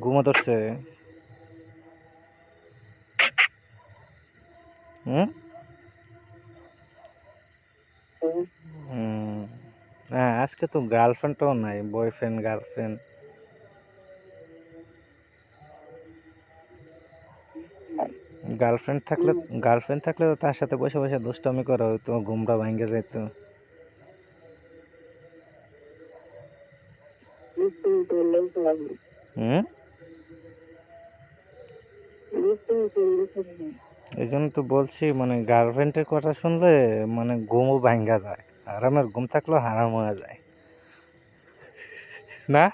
ঘুমো ধরছে। হুম হুম। হ্যাঁ, আজকে তো গার্লফ্রেন্ডটাও নাই, বয়ফ্রেন্ড গার্লফ্রেন্ড। গার্লফ্রেন্ড থাকলে তো তার সাথে বসে বসে দুষ্টামি করা হইতো, ঘুমটা ভাঙ্গে যেত। হুম, এই জন্য তো বলছি, মানে গার্লফ্রেন্ডের কথা শুনলে মানে ঘুমও ভাঙ্গা যায়, আরামের ঘুম থাকলেও হারাম হয়ে যায় না।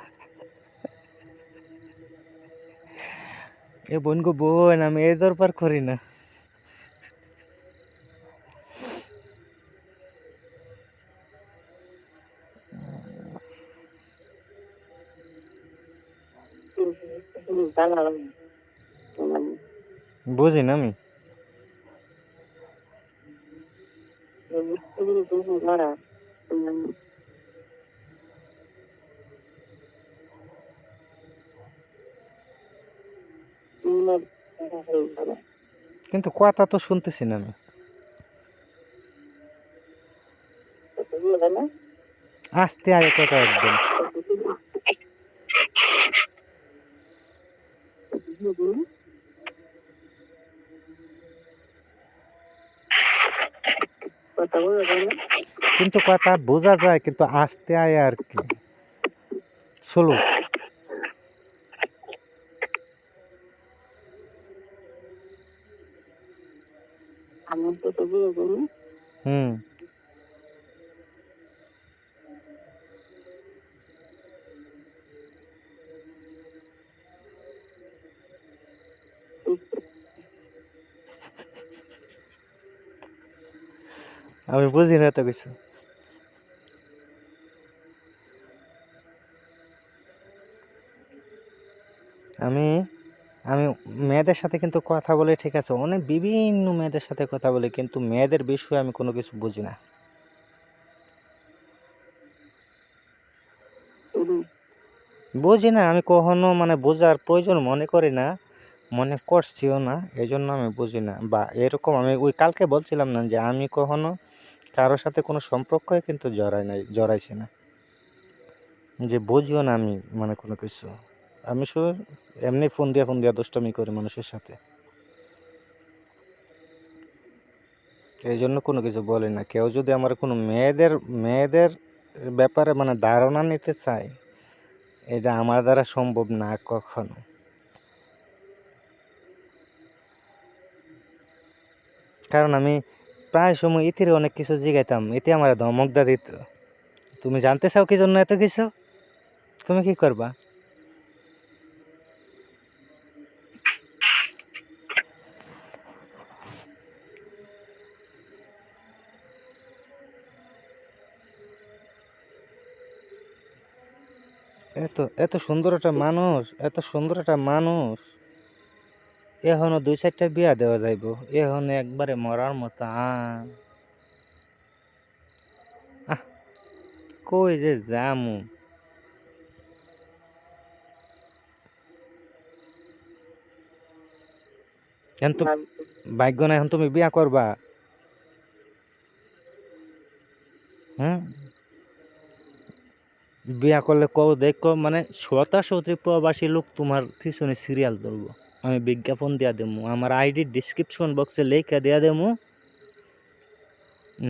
এ বোন গো বোন, আমি এই দরবার করি না। বুঝি না আমি। কিন্তু কথা তো শুনতেছি না আমি। আস্তে আগে কথা একদম। কিন্তু কথা বোঝা যায়, কিন্তু আস্তে আয় আর কি, স্লো। হুম। আমি বুঝি না তো কিছু। আমি আমি মেয়েদের সাথে কিন্তু কথা বলে, ঠিক আছে, অনেক বিভিন্ন মেয়েদের সাথে কথা বলি, কিন্তু মেয়েদের বিষয়ে আমি কোনো কিছু বুঝি না। বুঝি না, আমি কখনো মানে বোঝার প্রয়োজন মনে করি না, মনে করছিও না, এই জন্য আমি বুঝি না। বা এরকম আমি ওই কালকে বলছিলাম না যে আমি কখনো কারোর সাথে কোনো সম্পর্কই কিন্তু জড়াইছি না, যে বুঝিও না আমি মানে কোনো কিছু। আমি শুধু এমনি ফোন দিয়া দুষ্টামি করি মানুষের সাথে, এই জন্য কোনো কিছু বলি না। কেউ যদি আমার কোনো মেয়েদের ব্যাপারে মানে ধারণা নিতে চায়, এটা আমার দ্বারা সম্ভব না কখনো। কারণ আমি প্রায় সময় ইতিরে অনেক কিছু জিগাইতাম, ইতি আমার ধমক দা দিত, তুমি জানতে চাও কি জন্য এত কিছু, তুমি কি করবা। এত এত সুন্দর একটা মানুষ, এত সুন্দর একটা মানুষ, এখনো 2-4টা বিয়া দেওয়া যাইব, এখনো একবারে মরার মতো আহ, কই যে যামু। এখন তো ভাগ্য না, এখন তুমি বিয়া করবা। হ্যাঁ, বিয়া করলে কও দেখো, মানে 70 প্রবাসী লোক তোমার পিছনে সিরিয়াল ধরবো, আমি বিজ্ঞাপন দিয়া দেবো, আমার আইডি ডিসক্রিপশন বক্সে লেখা দিয়া দেবো,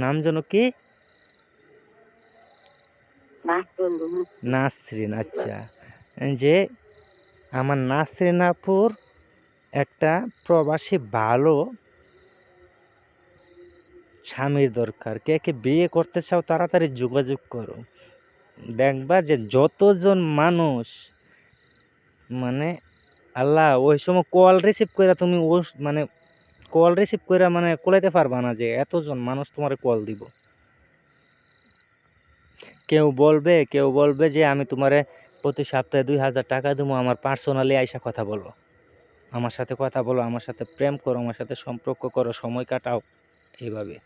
নাম যেন কি, নাসরিন। আচ্ছা, যে আমার নাসরিন আপুর একটা প্রবাসী ভালো স্বামীর দরকার, কে কে বিয়ে করতে চাও তাড়াতাড়ি যোগাযোগ করো। দেখবা যে যতজন মানুষ মানে, আল্লাহ ওই সময় কল রিসিভ করে তুমি ও মানে কল রিসিভ করে মানে কোলাইতে পারবা না যে এতজন মানুষ তোমার কল দিব। কেউ বলবে যে আমি তোমারে প্রতি সপ্তাহে 2000 টাকা দেবো, আমার পার্সোনালি আইসা কথা বলো, আমার সাথে কথা বলো, আমার সাথে প্রেম করো, আমার সাথে সম্পর্ক করো, সময় কাটাও, এইভাবে।